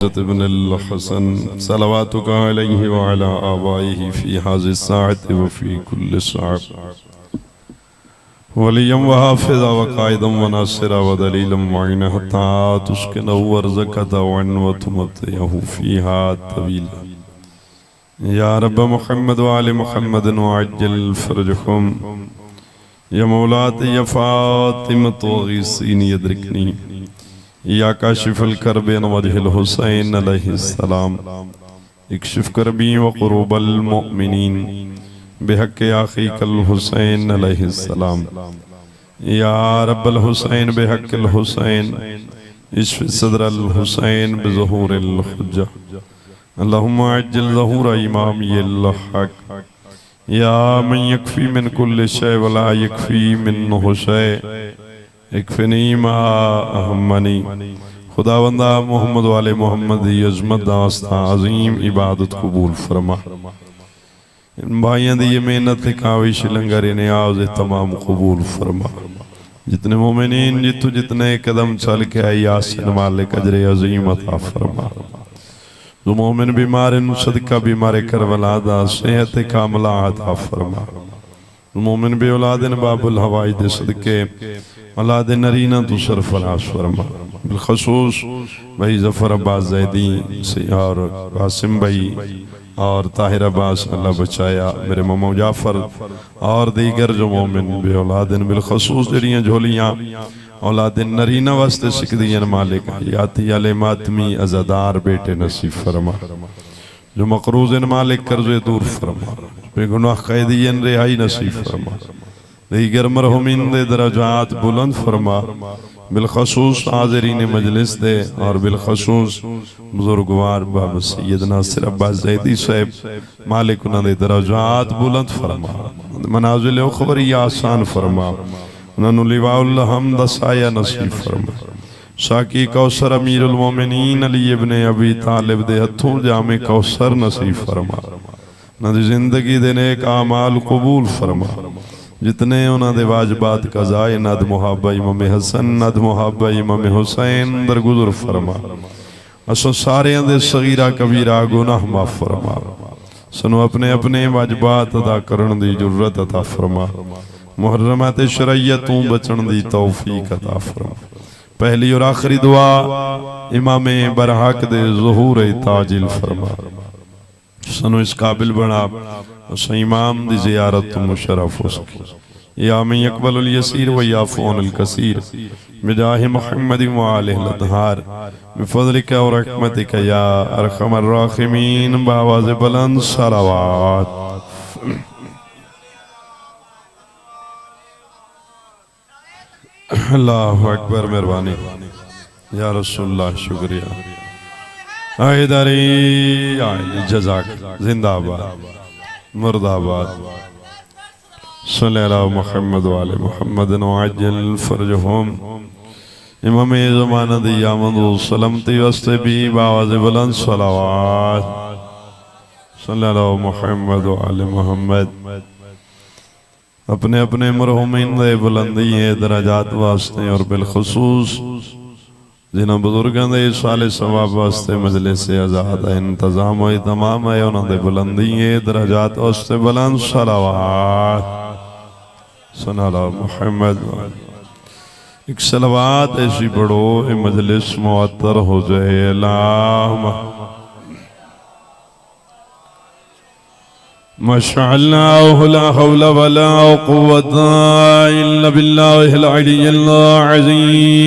इब्न अल-हसन सलवातुका अलैहि व अला आबाइहि फी हाज़ि साअति व फी कुल्लि साअत वलियम व हाफ़िज़ा व क़ाइदम व नासिरा व दलीलम मुइना हत्ता तुस्किनहु वर्ज़क़तहु व तुमत्तिअहु फ़ीहा तवीला या रब्ब मुहम्मद व आलि मुहम्मद व अज्जिल फ़रजहुम या मौलाती या फ़ातिमतु ग़ीसीनी यद्रिकनी या काशिफुल कर्बे वजहिल हुसैन अलैहिस्सलाम इक्शिफ करबी व क़ुरूबल मुअमिनीन बिहक़्क़ि आख़ीकल हुसैन अलैहिस्सलाम या रब्बल हुसैन बिहक़्क़िल हुसैन इश्फ़ि सद्रल हुसैन बिज़ुहूरिल हुज्जा अल्लाहुम्मा अज्जिल ज़हूर इमामियल हक़ या मन यकफ़ी मिन कुल्लि शै व ला यकफ़ी मिन्हु शै इक्फ़िनी मा अहम्मनी खुदावंदा मोहम्मद वाले मोहम्मद यज़मत दास्ता अज़ीम इबादत कबूल फरमा। इन भाइयों दी ये मेहनत काविश लंगर नियाज़ तमाम कबूल फरमा। जितने मोमिनीन जितु जितने कदम चल के आई यासिन मालिक अजर अज़ीम अता फरमा। जो मोमिन बीमार सदका बीमार करबला दा सेहत कामला अता फरमा। मोमिन बे औलादिन बाबुल हवाई दे सदके औलाद नरीना तू सरफराज फरमा। बिलखसूस भाई जफर अब्बास ज़ैदी से और कासिम भाई और ताहिर अब्बास अल्लाह बचाया मेरे ममो जाफर और दीगर जो मोमिन बे औलादिन बिलखसूस जड़ियाँ झोलियाँ औलाद नरीना वास्ते सिकदियन मालिक याती अले मातमी अज़ादार बेटे नसीब फरमा। जो मकरूज़ मालिक कर्ज़े दूर फरमा बेगुनाह कैदियन रिहाई नसीब फरमा। दीगर मरहुमीन दे दरजात बुलंद फरमा। बिलखसूस हाज़रीन मजलिस दे और बिलखसूस बुजुर्गवार बाबा सैयद नासिर अब्बास ज़ैदी साहब मालिक उन्हां दे दरजात बुलंद फरमा। मनाज़िल उख़्रवी आसान फरमा। उन्हां लिवाउल हम्द साया नसीब फरमा। साकी कौसर अमीरुल मोमिनीन अली इब्ने अबी तालिब दे हथों जामे कौसर नसीब फरमा। उन्हां जिंदगी दे नेक आमाल कबूल फरमा। जितने उन्होंने वाजबात कज़ाए नद मुहाबा इमाम हसन नद मुहाबा इमाम हुसैन दरगुजर फरमा। असो सारे दे सगीरा कबीरा गुनाह माफ फरमा। सनु अपने अपने वाजबात अदा करन दी जुर्रत अता फरमा। मुहर्रमात शरीयतों बचन दी तौफीक अता फरमा। पहली और आखिरी दुआ इमाम बरहक दे ज़ुहूर ताजिल फरमा। सनु इस काबिल बना उस इमाम दी ज़ियारत मुशर्रफ हो सके। या मैं यकबलुल यसीर व याफ़ूनुल कसीर बिजाहि मुहम्मद व आलिहिल अत्हार बिफ़ज़लिका व रहमतिका या अरहमर राहिमीन बावाज़ बुलंद सलावत। अल्लाहु अकबर मेहरबानी या रसूलुल्लाह शुक्रिया आयदारी आय जज़ाक जिंदाबाद मुर्दाबाद सल्लल्लाहु मुहम्मद व आले मुहम्मद अज्जिल फ़रजहुम इमाम ज़माना दी आमद व सलामती वास्ते भी बावाज़ बुलंद सलावत सल्लल्लाहु मुहम्मद व आले मुहम्मद। अपने अपने मरहुमीन दे बुलंदी दराजात वास्ते और बिलखसूस जिन्होंने बुजुर्गों दे साले सवाब वास्ते मजलिस आज़ाद इंतज़ाम और तमाम है उन्होंने बुलंदी दराजात वास्ते बुलंद सलावत सल्लल्लाहु मुहम्मद। एक सलावत ऐसी पढ़ो ये मजलिस मुअत्तर हो जाए। अल्लाहुम्मा माशाअल्लाह ला हौला वला कुव्वता इल्ला बिल्लाहिल अलिय्यिल अज़ीम।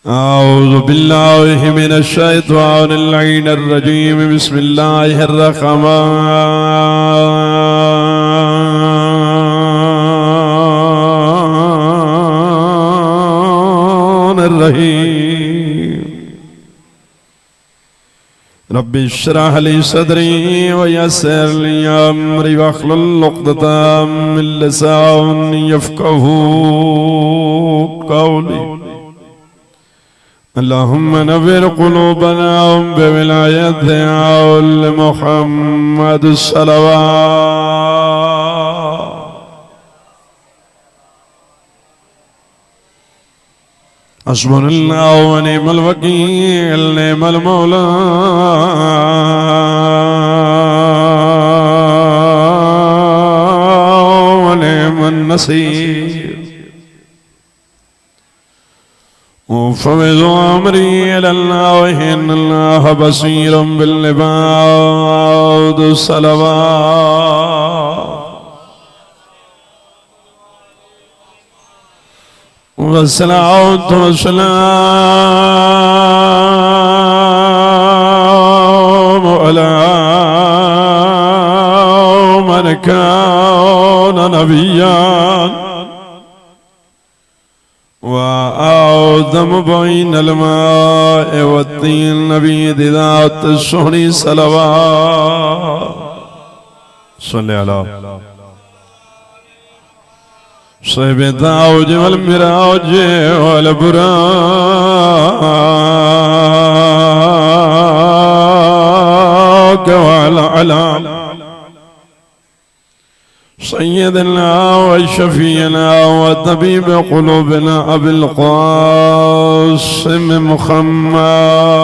औज़ु बिल्लाहि मिनश शैतानिर रजीम बिस्मिल्लाहिर रहमानिर रहीम। रब्बि इश्रह ली सदरी व यस्सिर ली अमरी वहलुल उक़दतम मिन लिसानी यफ़क़हू क़ौली। अल्लाहुम्मा नव्विर क़ुलूबना बिविलायति औल मुहम्मद सल्लल्लाहु हस्बुनल्लाहु व निअमल वकील, निअमल मौला व निअमन नसीर। फविज़ु अमरी इलल्लाह इन्नल्लाह बसीरुम बिल इबाद। सलवात वस्सलातु वस्सलामु अला मन कान नबिय्यन व आदम बैनल मा'i वत्तीन। नबी दी ज़ात सोहनी सलवात सल्ले अला साहिबे ताउज वल मिराज वल बुराक वल अलाम सय्यदना व शफीना व तबीब क़ुलूबिना अबिल क़ासिम मुहम्मद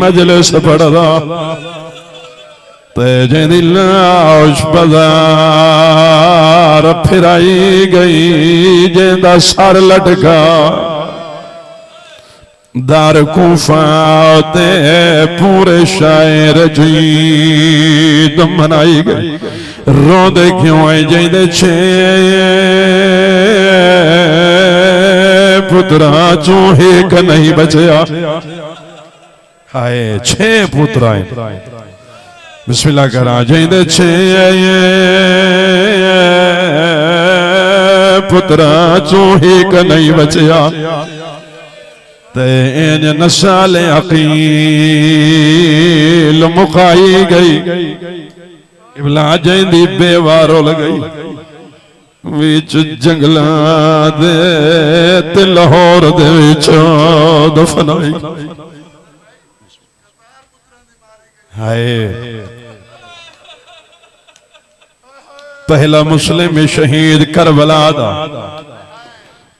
मजलिस पढ़दा ते जेदी लाश बाजार फिराई गई जेदा सर लटका दार कूफा ते पूरे शायर जीत मनाई गई रोंदे क्यों है जेदे छे पुत्रा चो एक नहीं बचया हाय 6 पुत्रा बिस्मिल्लाह करा जेदे छे पुत्रा चो एक नहीं बचया तेन नस्ल अकील मुकाई गई इबला जेंदी बेवारो गई विच जंगलां दे ते लाहौर दे विच दफनाई हाय पहला मुस्लिम शहीद करबला दा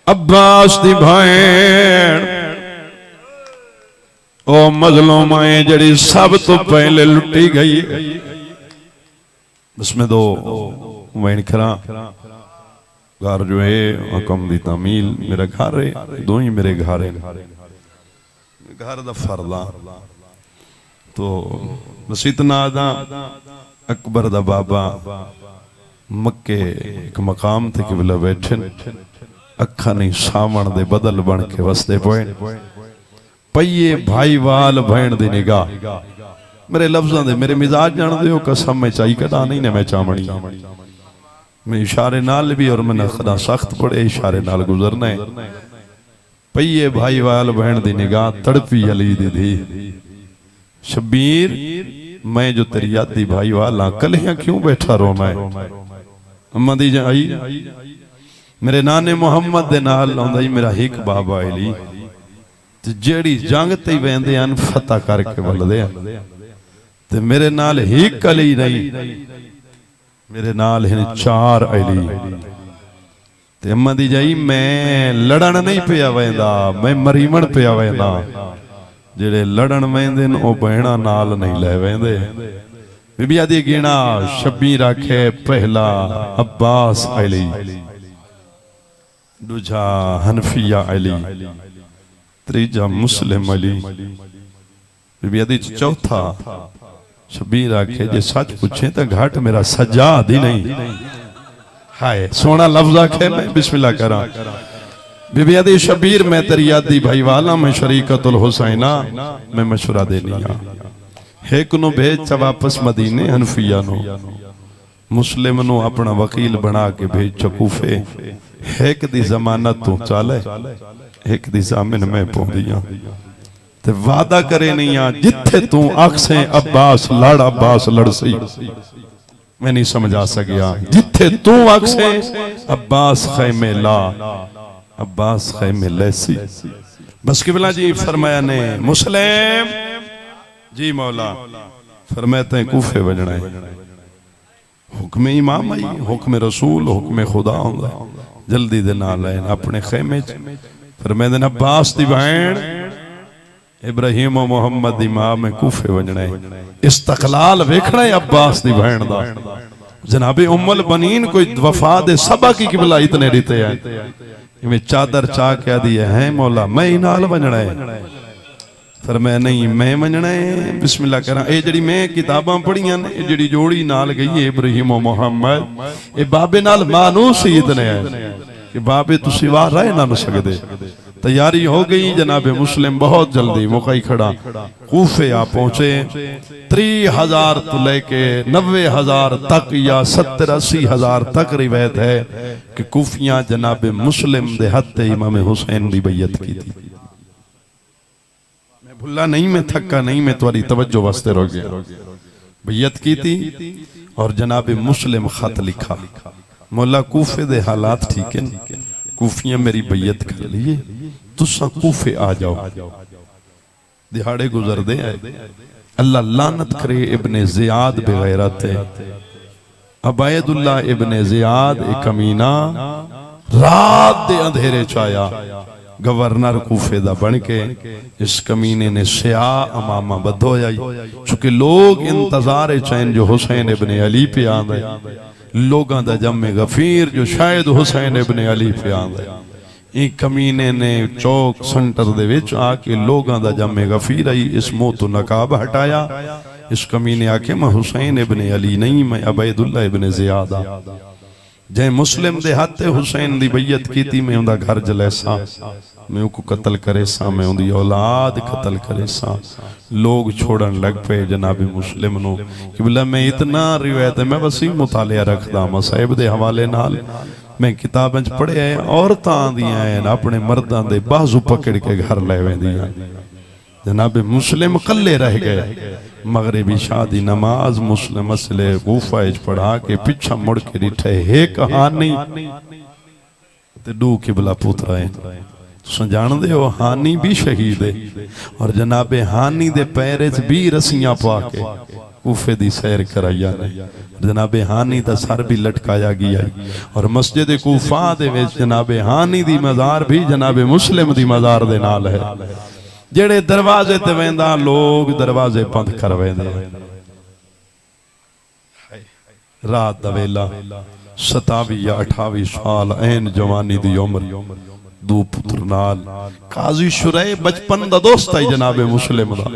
अब्बास दी भैन ओ मजलूम है जड़ी सब तो पहले लुटी गई उसमें दो वैन खरा घर जो है हुक्म दी तामील मेरा घर है दो ही मेरे घर है घर दा फरला तो मसीतना दा अकबर दा बाबा मक्के एक मकाम थे किबला बैठे अखा नहीं सावण दे बदल बन के वसते पोए पइये भाईवाल भैन दी निगाह मेरे लफ्जां दे मेरे मिजाज जान दे हो कसम में चाई कदा नहीं ने मैं चामणी मैं इशारे नाल भी और मैं खदा सख्त पड़े इशारे नाल गुजरना है पइये भाईवाल भैन दी निगाह तड़पी अली दी धी शबीर मैं जो तेरी यादी भाईवाल कलियां क्यों बैठा रोना है अम्मा दी आई मेरे नाने मोहम्मद दे नाल आंदा ही मेरा एक बाबा अली जेड़ी जंग ते वेंदे अन फतह करके वलदे ते मेरे नाल एक अली नहीं मेरे नाल हैं 4 अली ते अम्मा दी जाई मैं लड़न नहीं पिया वेंदा मैं मरीमन पिया वेंदा जेड़े लड़न वेंदे न ओ बहना नाल नहीं ले वेंदे बीबी आदि गिना शबीर आखे पहला अब्बास अली दूजा हनफिया अली तीजा मुस्लिम अली बीबी आदि चौथा शबीर आखे जे सच पूछे तो घाट मेरा सज्जाद ही नहीं हाय सोना लफ्ज आखे मैं बिस्मिल्लाह करा बीबी आदि शबीर मैं तेरी यादी भाई वाला मैं शरीकतुल हुसैना मैं मशवरा देनी एक नु भेज च वापस मदीने हनफिया नु मुस्लिम नु अपना वकील बना के भेज चकूफे एक दी जमानत तू चाले एक दी जामिन में पौंदियां ते वादा करे नहीं आ जिथे तू आखसे अब्बास लड़ सही मैं नहीं समझा सकिया जिथे तू आखसे अब्बास खैमे ला अब्बास खैमे लैसी बस किबला जी फरमाया ने मुस्लिम जी मौला फरमाते हैं कूफे वजना है हुक्म इमाम आई हुक्म रसूल हुक्म खुदा होंदा जल्दी दे नाल आए अपने खैमे फरमाते हैं अब्बास दी बहन इब्राहिम और मोहम्मद दी मां में कूफे वजना है इस्तकलाल वेखना है अब्बास दी बहन दा जनाबे उम्मुल बनीन कोई वफा दे सबा की किबला इतने रिते है इवें चादर चा कह दी है मौला मैं नाल वजना है फरमाया नहीं मैं वजना है बिस्मिल्लाह करा ए जड़ी मैं किताबां पढ़ियां ने जड़ी जोड़ी नाल गई है इब्राहिम और मोहम्मद ए बाबे नाल मानूस ही इतने है कि बाबे तू सिवा रह ना सकदे तैयारी हो गई जनाबे मुस्लिम बहुत जल्दी मौका ही खड़ा कूफे आ पहुंचे 30,000 तो लेके 90,000 तक या 70-80 हजार तक रिवायत है कि कूफियां जनाबे मुस्लिम दे हत्थे इमाम हुसैन दी बैयत की थी मैं भुला नहीं मैं थका नहीं मैं तुम्हारी तवज्जो वास्ते रोक गया बैयत की थी और जनाबे मुस्लिम खत लिखा मौला कूफे दे हालात ठीक है कूफियां मेरी बैयत कर लिए तुसा कूफे आ जाओ दिहाड़े गुजरदे आए अल्लाह लानत करे इब्ने जियाद बेगैरत है अबैदुल्लाह इब्ने जियाद एक कमीना रात दे अंधेरे चाया गवर्नर कूफे दा बन के इस कमीने ने सिया अमामा बधोया चूंकि लोग इंतजार चैन जो हुसैन इब्ने अली पे आंदे लोगां दा जम्मे गफीर जो शायद हुसैन इब्ने अली पे आंदे एक कमीने ने चौक सेंटर दे विच आके लोगां दा जम्मे गफीर आई इस मुंह तो नकाब हटाया इस कमीने आके मैं हुसैन इब्ने अली नहीं मैं अबैदुल्लाह इब्ने ज़ियाद जै मुस्लिम दे हाथे हुसैन दी बैयत कीती मैं उनदा घर जलैसा मैं उनको कत्ल करे सा मैं उनदी औलाद कत्ल करे सा लोग छोड़न लग पे जनाब मुस्लिम नो कि बोला मैं इतना रिवायत मैं बस ही मुतालिया रखदा मसाइब दे हवाले नाल मैं किताबां च पढ़िया है औरतां आंदियां हैं अपने मर्दां दे बाजू पकड़ के घर ले वेंदियां जनाब मुस्लिम कल्ले रह गए मगरिबी शादी नमाज मुस्लिम मसले कूफा च पढ़ा के पीछा मुड़ के डिठे हे कहानी ते दो किबला पुत्र है जान दे हो हानी भी शहीद है और जनाबे हानी दे पैरे च भी रस्सियां पा के कूफे दी सैर कराइया ने जनाबे हानी दा सर भी लटकाया गया और मस्जिद कूफा दे विच जनाबे हानी दी मजार भी जनाबे मुस्लिम दी मजार दे नाल है जेड़े दरवाजे ते वेंदा लोग दरवाजे बंद कर वेंदे रात दा वेला 27 या 28 साल ऐन जवानी दी उम्र दो पुत्र नाल काजी शुरै बचपन दा दोस्त है जनाबे मुस्लिम दा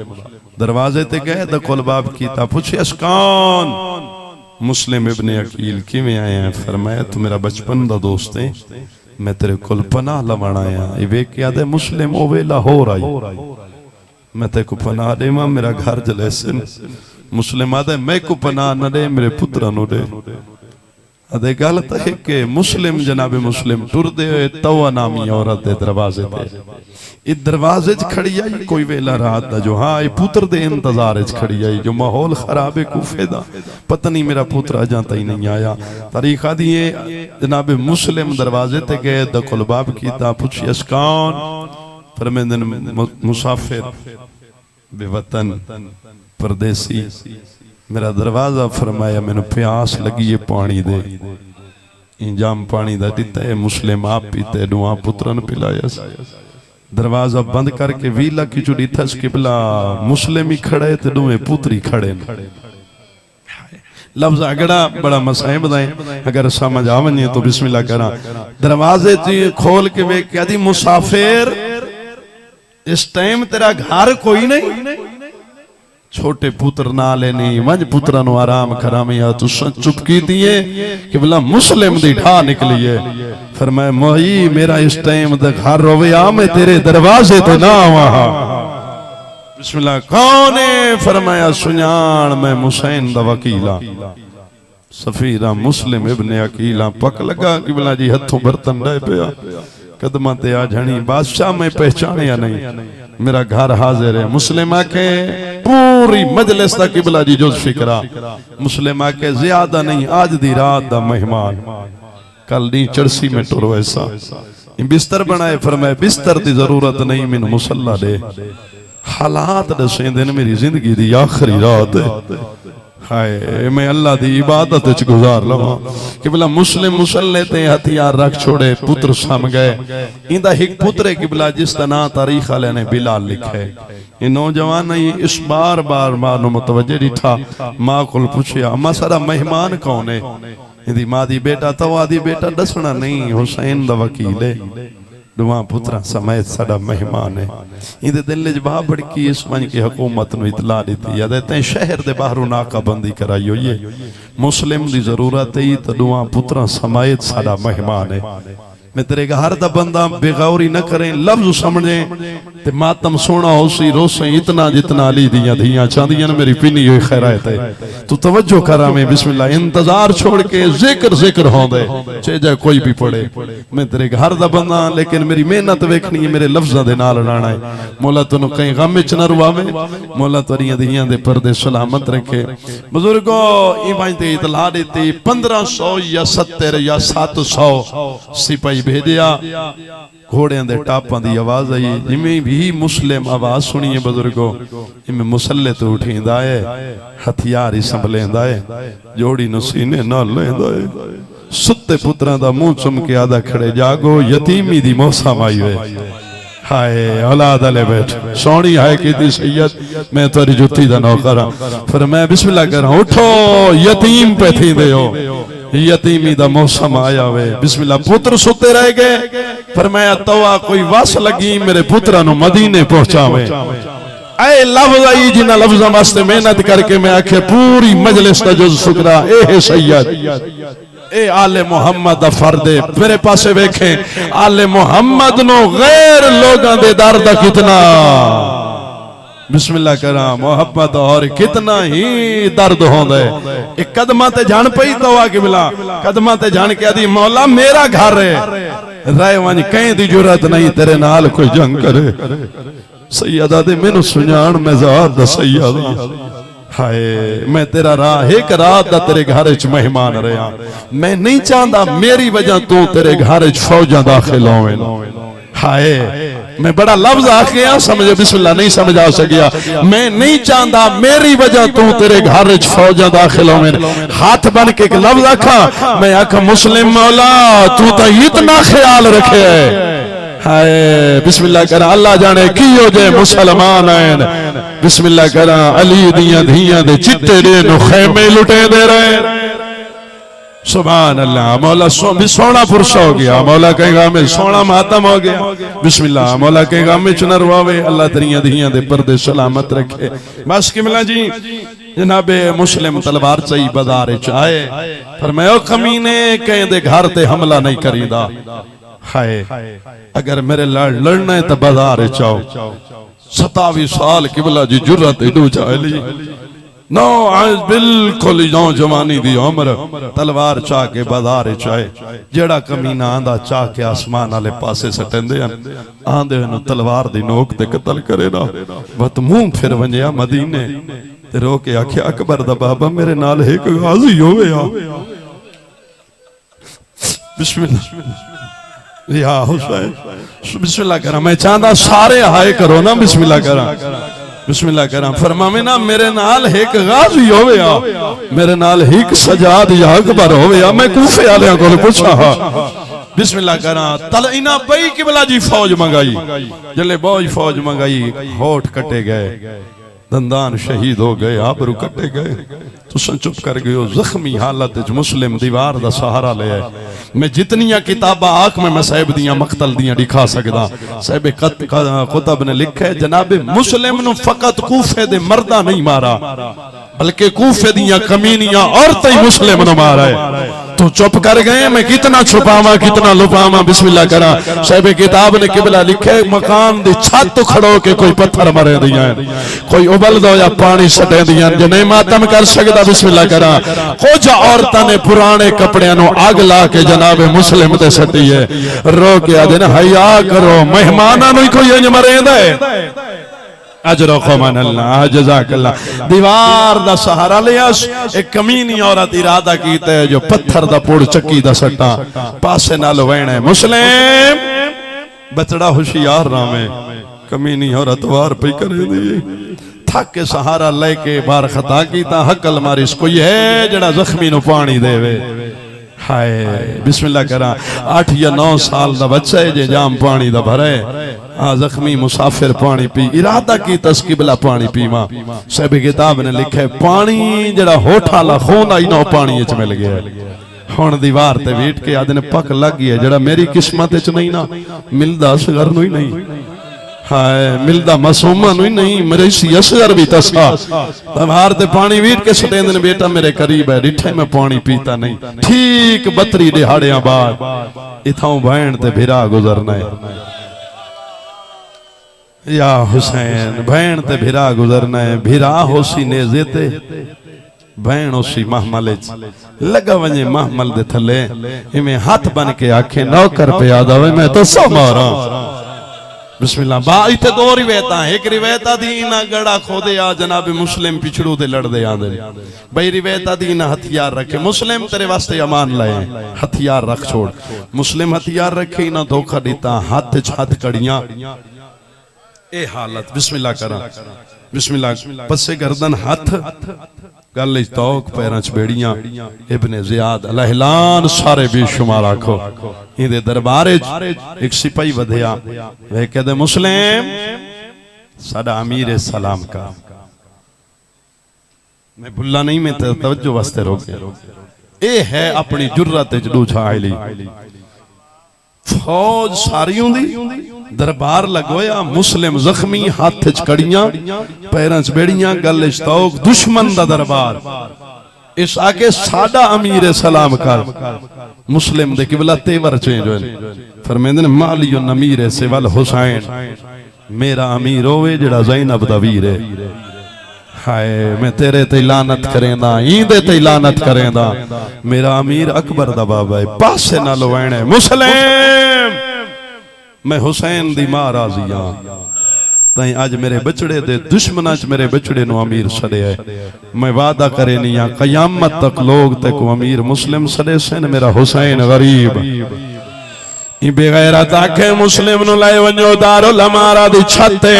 दरवाजे ते गए दखल बाब कीता पूछे कौन मुस्लिम इब्ने अकील किवें आया फरमाया तू मेरा बचपन दा दोस्त है मैं तेरे कोल पनाह लवण आया वे क्या दे मुस्लिम ओ वेला हो रही मैं तेरे को पनाह देवा मेरा घर जलेसन मुस्लिम आदे मैं को पनाह न दे मेरे पुत्रा नु दे अदे गल तो है कि मुस्लिम जनाबे मुस्लिम टुरदे होए तवा नामी औरत दे दरवाजे ते इस दरवाजे च खड़ी आई कोई वेला रात दा जो हाँ पुत्र दे इंतजार च खड़ी आई जो माहौल खराब है कूफे दा पता नहीं मेरा पुत्र अजा तई नहीं आया तारीख आदि जनाबे मुस्लिम दरवाजे ते गए दखल बाब कीता पूछियस कौन फरमांदन मुसाफिर बेवतन परदेसी मेरा दरवाजा फरमाया मैनू प्यास लगी है पानी दे इंजाम पानी दा दिता है मुस्लिम आप पीते दुआ पुत्रन पिलाया दरवाजा बंद करके वीला की चुड़ी थस किबला मुस्लिम ही खड़े ते दुए पुत्री खड़े लफ्ज अगड़ा बड़ा मसाइब दा अगर समझ आ वने तो बिस्मिल्लाह करा दरवाजे जी खोल के वे क्या दी मुसाफिर इस टाइम तेरा घर कोई नहीं छोटे पुत्र ना लेनी वंज पुत्रा नु आराम करामिया तू चुपकी दिए कि बोला मुस्लिम दी ढा निकली है फरमाया मोही मेरा इस टाइम द घर रोवे आ मैं तेरे दरवाजे तो ना आवा बिस्मिल्लाह कौन है फरमाया सुजान मैं हुसैन दा वकीला सफीरा मुस्लिम इब्ने अकीला पक लगा कि बोला जी हथों बर्तन रह पिया कदमा ते आ जानी बादशाह मैं पहचाने या नहीं मेरा घर हाजिर है मुस्लिम आके पूरी मजलिस दा किबला जी जुज फिकरा मुस्लिम आके ज्यादा नहीं आज दी रात दा मेहमान कल दी चरसी में टुरो ऐसा बिस्तर बनाए फरमाए बिस्तर दी जरूरत नहीं मैनू मुसल्ला दे हालात दसे दिन मेरी जिंदगी दी आखिरी रात है हाय मैं अल्लाह दी इबादत च गुजार लवा कि बोला मुस्लिम मुसल्ले ते हथियार रख छोड़े पुत्र सम गए इंदा एक पुत्र है कि बोला जिसका नाम तारीख वाले ने बिलाल लिखा है ये नौजवान ने इस बार बार मां नु मुतवज्जे दिठा मां को पूछया अम्मा सारा मेहमान कौन है इंदी मां दी बेटा तवा दी बेटा दसना नहीं हुसैन दा वकील है दुआ पुत्रा समेत साडा मेहमान है इंदे दिल च बाह बड़की इस मन की हुकूमत नु इतला दी याद ते शहर दे बाहरों नाकाबंदी कराई हुई है मुस्लिम दी जरूरत है तो दुआ पुत्रा समेत साडा मेहमान है मैं तेरे घर दा बंदा बेगौरी न करें लफ्ज समझे ते मातम सोना होसी रोसे इतना जितना अली दियां धियां चांदियां मेरी पिनी हुई खैरात है तू तवज्जो करा में बिस्मिल्लाह इंतजार छोड़ के जिक्र होंदे चे जा कोई भी पढ़े मैं तेरे घर दा बंदा लेकिन मेरी मेहनत वेखनी है मेरे लफ्जां दे नाल लाना है मौला तन्नू कहीं गम विच न रुवावे मौला तेरियां धियां दे पर्दे सलामत रखे बुजुर्गो ई बाई ते इतला देती 1500 या 70 या 700 सिपाही भेजिया घोड़ियां दे टापां दी आवाज आई जिमें भी मुस्लिम आवाज सुनिए बुजुर्गो इमें मुसल्ले तो उठींदा है हथियार ही संभलेंदा है जोड़ी नु सीने नाल लेंदा है सुते पुत्रां दा मुंह चुम के आदा खड़े जागो यतीमी दी मौसम आई है हाय औलाद अले बैठ सोनी है की सैयद मैं तेरी जुत्ती दा नौकर हां। फिर मैं बिस्मिल्लाह कर उठो यतीम पे थी दे हो यतीमी दा मौसम आया वे बिस्मिल्लाह पुत्र सुते रह गए। फिर मैं तवा कोई वस लगी मेरे पुत्रा नु मदीने पहुंचावे ऐ लफ्ज आई जिन्हां लफ्जां वास्ते मेहनत करके मैं आखे पूरी मजलिस दा जुज़ शुक्रा ए सैयद ए आले मोहम्मद दा फर्दे मेरे पासे वेखे आले मोहम्मद नो गैर लोगां दे दर्द कितना बिस्मिल्लाह करा मोहब्बत और कितना ही दर्द होंदा है। एक कदमां ते जान पई तवा के बिला कदमां ते जान के आदी मौला मेरा घर है रह वंज कहीं दी जरूरत नहीं तेरे नाल कोई जंग करे। सैयदा दे मैनू सुजान मैं ज़ात दा सैयदा हाय मैं तेरा राह एक रात दा तेरे घर च मेहमान रहा मैं नहीं चाहता मेरी वजह तू तेरे घर च फौजां दाखिल होवें। हाय मैं बड़ा लफ्ज आखिया समझे बिस्मिल्लाह नहीं समझ आ सकिया मैं नहीं चाहता मेरी वजह तू तेरे घर च फौजां दाखिल होवें। हाथ बन के एक लफ्ज आखा मैं आखा मुस्लिम मौला तू तो इतना ख्याल रखे हाय बिस्मिल्लाह करा अल्लाह जाने की हो जाए मुसलमान आए बिस्मिल्लाह करा अली दियां धियां दे चिट्टे दे नु खैमे लुटे दे रहे सुभान अल्लाह। मौला भी सोना पुरुष हो गया मौला कहेगा मैं सोना मातम हो गया बिस्मिल्लाह मौला कहेगा मैं चुनरवावे अल्लाह तेरियां धियां दे पर्दे सलामत रखे। बस किमला जी जनाबे मुस्लिम तलवार चई बाजार च आए पर मैं ओ कमीने कहीं दे घर ते हमला नहीं करीदा हाय अगर मेरे लड़ना है तो बाजार चाओ 27 साल किबला जी जुर्रत इडू चाली नो आज बिल्कुल जवानी दी उम्र तलवार चाह के बाजार चाहे जेड़ा कमीना आंदा चाह के आसमान वाले पासे सटेंदे आंदे नु तलवार दी नोक ते कत्ल करे ना बत मुंह फिर वंजिया मदीने ते रो के आख्या अकबर दा बाबा मेरे नाल एक गाजी होवे आ बिस्मिल्लाह या हुसैन बिस्मिल्लाह करा मैं चाहता सारे हाय करो ना बिस्मिल्लाह करा बिस्मिल्लाह करा फरमावे ना मेरे नाल एक गाजी होवे आ मेरे नाल एक सजाद या अकबर होवे आ मैं कूफे वालेयां कोल पूछा बिस्मिल्लाह करा तल इना पई किबला जी फौज मंगाई जले बहुत फौज मंगाई होठ कटे गए दंदान शहीद हो गए आबरू कटे गए तुम चुप कर गए हो जख्मी हालत मुस्लिम दीवार दा सहारा ले मैं जितनियां किताबा आख में मसाहिब दियां मकतल दियां दिखा सकदा साहिब कुतब ने लिखा है जनाबे मुस्लिम नु फकत कूफे दे मर्दा नहीं मारा बल्कि कूफे दियां कमीनियां औरतें ही मुस्लिम नु मारा है। तो चुप कर गए मैं कितना छुपावा कितना लुपावा बिस्मिल्लाह करा साहिब किताब ने किबला लिखे मकान दी छत खड़ो के कोई पत्थर मारे दियां कोई उबल दो या पानी सटे दियां जने मातम कर सकदा बिस्मिल्लाह करा कुछ औरतां ने पुराने कपड़ियां नु आग ला के जनाबे मुस्लिम ते सटी है रो के आदे ना हया करो मेहमानां नु कोई इंज मरेंदा है अजरो खमान अल्लाह जज़ाकल्लाह दीवार दा सहारा लिया एक कमीनी औरत इरादा कीता है जो पत्थर दा पुड़ चक्की दा सट्टा पासे नाल वहणे मुस्लिम बचड़ा होशियार नामे कमीनी औरत वार पे करे दी थक के सहारा लेके बार खता कीता हकल मारिस कोई है जड़ा जख्मी नु पानी देवे हाय बिस्मिल्लाह करा 8 या 9 साल दा बच्चा है जे जाम पानी दा भरे आ जख्मी मुसाफिर पानी पी इरादा की तस्किबला पानी पीवा सब किताब ने लिखे पानी जड़ा होठा ला खून आई ना पानी च मिल गया हुन दीवार ते वेट के आदने पक लग गई है जड़ा मेरी किस्मत च नहीं ना मिलदा असगर नु ही नहीं हाय मिलदा मासूमा नु ही नहीं मेरे सी असगर भी तसा तवार ते पानी वीट के सटेंदन बेटा मेरे करीब है डिठे में पानी पीता नहीं ठीक 32 दिहाड़ियां बाद इथों बहन ते भिरा गुजरना है या हुसैन बहन ते भिरा गुजरना है भिरा होसी नेज़े ते बहन होसी महमल लगा वने महमल दे थले इमें हाथ बन के आखे नौकर पे याद आवे मैं तो सो मारा बिस्मिल्लाह बा इथे दो रिवायत एक रिवायत दी ना गड़ा खोदे आ जनाब मुस्लिम पिछड़ू ते लड़दे आंदे भाई रिवायत दी ना हथियार रखे मुस्लिम तेरे वास्ते अमान लाए हथियार रख छोड़ मुस्लिम हथियार रखे ना धोखा देता हाथ छत कड़ियां ए हालत बिस्मिल्लाह करा बिस्मिल्लाह पस्से गर्दन हाथ गल तौक पैरां च बेड़ियां इब्ने ज़ियाद अलहलान सारे बेशुमार आखो इंदे दरबारे एक सिपाही वधिया वे कहदे मुस्लिम साडा अमीर सलाम का मैं भुल्ला नहीं मैं तवज्जो वास्ते रोके ए है अपनी जुर्रत च दूछा आईली फौज सारी दी दरबार लगोया मुस्लिम जख्मी हाथ च कड़ियां पैरां च बेड़ियां गल च तौक दुश्मन दा दरबार इस आके साडा अमीर सलाम कर मुस्लिम दे किबला तेवर चेंज होए फरमांदे ने मालियुन अमीर से वल हुसैन मेरा अमीर होवे जेड़ा ज़ैनब दा वीर है हाय मैं तेरे ते लानत करेंदा ईंदे ते लानत करेंदा मेरा अमीर अकबर दा बाबा है पासे ना लवैणे मुस्लिम मैं हुसैन दी मां राजी हां ताई आज मेरे बचड़े दे दुश्मना च मेरे बचड़े नु अमीर सड़े है मैं वादा करे नहीं हां कयामत तक लोग ते को अमीर मुस्लिम सड़े सन मेरा हुसैन गरीब ई बेगैरत आखे मुस्लिम नु लाए वणो दारुल अमारा दी छत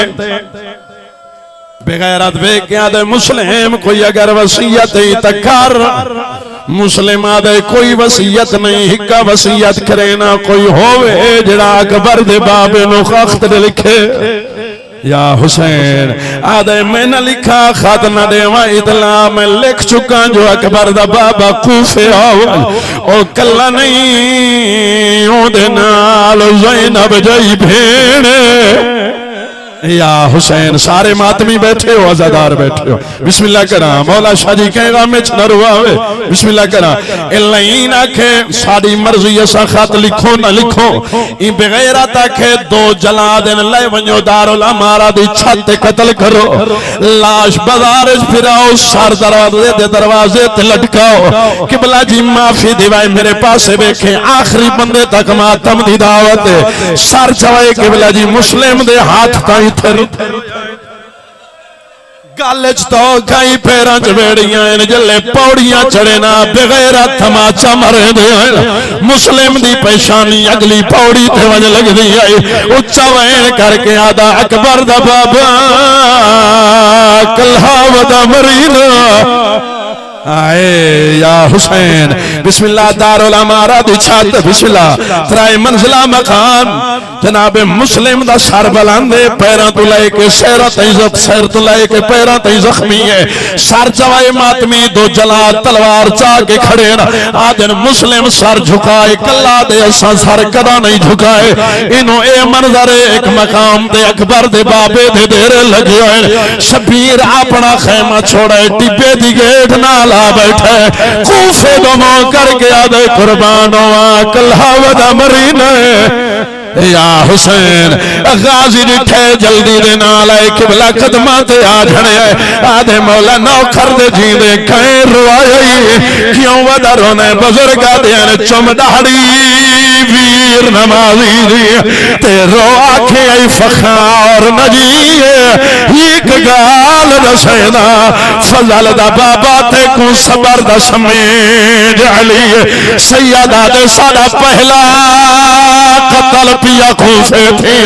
बेगैरत वे क्या दे मुस्लिम कोई अगर वसीयत ही तकर मुस्लिम आदे कोई वसीयत नहीं हिक्का वसीयत करे ना कोई होवे जड़ा अकबर दे बाबे नु खत लिखे या हुसैन आदे मैं न लिखा खत न देवा इतला मैं लिख चुका जो अकबर दा बाबा कूफे आवल ओ कल्ला नहीं ओदे नाल ज़ैनब जई भेण या हुसैन सारे मातमी बैठे हो आजादार बैठे हो बिस्मिल्लाह करा मौला शाह जी कहेगा में न रुआवे बिस्मिल्लाह करा इल्लाइन आखे साडी मर्जी असा खत लिखो ना लिखो ई बेगैरत आखे दो जला देन ले वणो दारुल अमारा दी छत कत्ल करो लाश बाजार च फिराओ सर दरवाजे ते लटकाओ किबला जी माफी दिवाए मेरे पासे देखे आखिरी बंदे तक मातम दी दावत सर चवाए किबला जी मुस्लिम दे हाथ ताई गल तो कई पैरां च बेड़ियां जल्ले पौड़ियां चढ़े ना बेगैरत तमाचा मरे दे मुस्लिम दी पेशानी अगली पौड़ी ते वज लगदी आई उच्चा वैन करके आदा अकबर दा बाबा कल्हा वदा मरीना आए या हुसैन बिस्मिल्लाह दारुल अमारा दी छत बिस्मिल्लाह त्राई मंजिला मकान जनाब मुस्लिम दा सर बुलंद है पैरां तो लेके सिर तक सिर तो लेके पैरां तक जख्मी है सर चवाए मातमी दो जला तलवार चा के खड़े ना आदन मुस्लिम सर झुकाए कल्ला दे असा सर कदा नहीं झुकाए इनो ए मंजर एक मकाम ते अकबर दे बाबे दे डेरे लगे होए शबीर अपना खैमा छोड़े टिब्बे दी गेट नाल आ बैठे कूफे दो मो करके आदे कुर्बान हुआ कल्हा वदा मरीना या हुसैन गाजी दिखे जल्दी दे नाल आए किबला कदमां ते आ खड़े आदे मौला नौकर दे जींदे कहे रुआई क्यों वदा रोने बुजुर्ग दे चुम दाढ़ी वीर नमाजी दी ते रो आखे आई फखार नजी एक गाल दसेदा फजल दा बाबा ते को सबर दा समेज अली सैयदा दे साडा पहला कत्ल पिया खूसे थी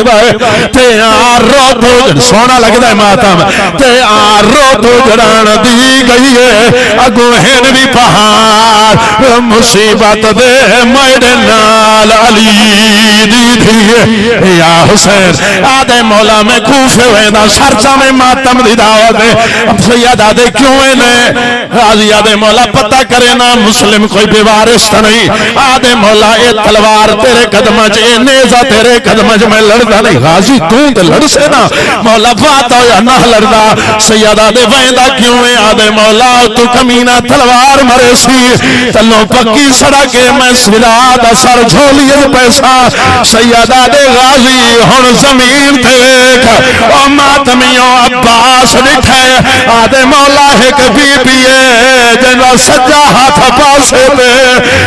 ते आरो तो सोना लगदा है मातम ते आरो तो जड़ान दी गई है अगो हेन भी पहाड़ मुसीबत दे मेरे नाल अली दी थी या हुसैन आदे मौला में खूफे वेदा सरचा में मातम दी दावत है सैयदा दे क्यों ने राजी आदे मौला पता करे ना मुस्लिम कोई बेवारिस नहीं आदे मौला ए तलवार तेरे कदम च ए नेजा तेरे कदम च मैं लड़दा नहीं गाजी तू ते लड़ से ना मौला बात होया ना लड़दा सैयदा दे वेंदा क्यों है आदे मौला तू कमीना तलवार मरे सी तलो पक्की सड़क मैं सिरा दा सर झोलिए पैसा सैयदा दे गाजी हुन जमीन ते देख ओ मातमियों अब्बास दिखे आदे मौला एक बीबी है जना सज्जा हाथ पासे पे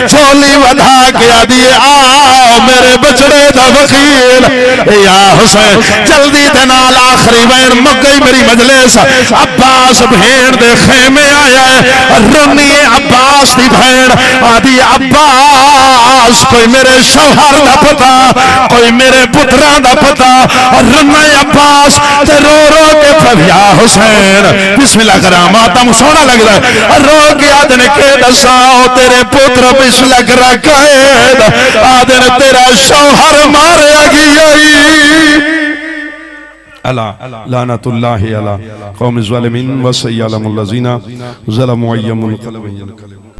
झोली वधा के आदि आओ मेरे बचड़े दा वकील या हुसैन जल्दी दे नाल आखिरी वैन मुक गई मेरी मजलिस। अब्बास भेड़ दे खेमे आया रोनी है अब्बास दी भेड़ आदि अब्बास कोई मेरे शौहर दा पता कोई मेरे पुत्रा दा पता रोना अब्बास ते रो रो के फरिया हुसैन बिस्मिल्लाह करा मातम सोना लगदा रो के आदने के दसाओ तेरे पुत्र बिस्मिल्लाह करा कैद आदने तेरा शौहर मारिया गया अला लानतुल्लाहि अला कौम ज़ालिमीन व सय्यलमुल लज़ीना ज़लमु अय्यमुल कलम।